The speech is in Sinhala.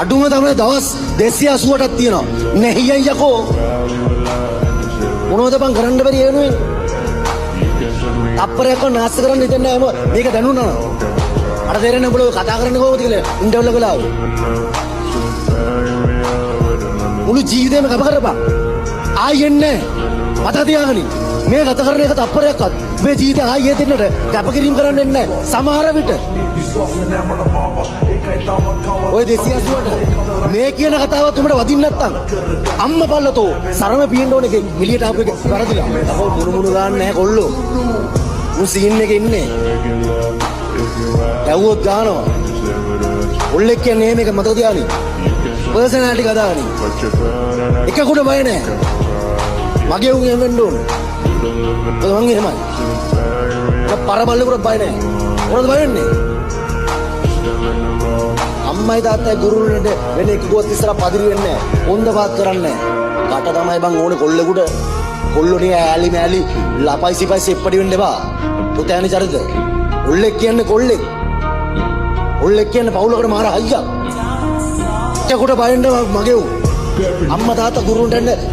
අඩුම තමයි දවස් 280ක් තියෙනවා. නැහියන් යකෝ. මොනවද බං කරන්න බැරි ඒ වෙනුවෙන්? අපරයක් නාස්ත කරන්න හිතන්නේ නැහැ මේක දැනුණා. අර තේරෙන්නේ උඹලා කතා කරන්නේ කොහොමද කියලා ඉන්ටර්වල් එක ගලාව. මුළු ජීවිතේම කප කරපන්. ආයෙන්නේ මතක තියාගනි. මේ ගත කරන එක තප්පරයක්වත් මේ ජීවිතය ආයෙ දෙන්නට කැපකිරීම කරන්න එන්නේ නැහැ. සමහර විට ඔය 280ට මේ කියන කතාවත් උඹට වදින්න නැත්තම් අම්ම පල්ලතෝ සරම පියෙන්න ඕන එකේ එළියට ආපු එක වැරදිලා. අපෝ මුණු ගන්න නැහැ කොල්ලෝ. උන් සීන් එකේ ඉන්නේ. ඇව්වොත් ගන්නවා. ඔල්ලෙක් කියන්නේ මේක මතක තියාගනි. පර්සනැලිටි කතාවනි. එකකට බය නැහැ. මගේ උන් එහෙම වෙන්න ඕන. මං එහෙමයි. පරබල්ලෙකුට බය නැහැ. මොනවද බය වෙන්නේ? අම්මයි තාත්තයි ගුරුවරුන්ට වෙන එකකුවත් ඉස්සරහ පදිරි වෙන්නේ නැහැ. හොඳ පාත් කරන්නේ නැහැ. කට තමයි බං ඕනේ කොල්ලෙකුට. කොල්ලෝනේ ඈලි මෑලි ලපයි සිපයි සෙප්පඩි වෙන්න එපා. පුතෑනි චරිත. ඔල්ලෙක් කියන්නේ කොල්ලෙක්. ඔල්ලෙක් කියන්නේ පවුලකට මාර අයියා. එකකට බය වෙන්න මගේ උන්. අම්මා තාත්තා ගුරුවරුන්ට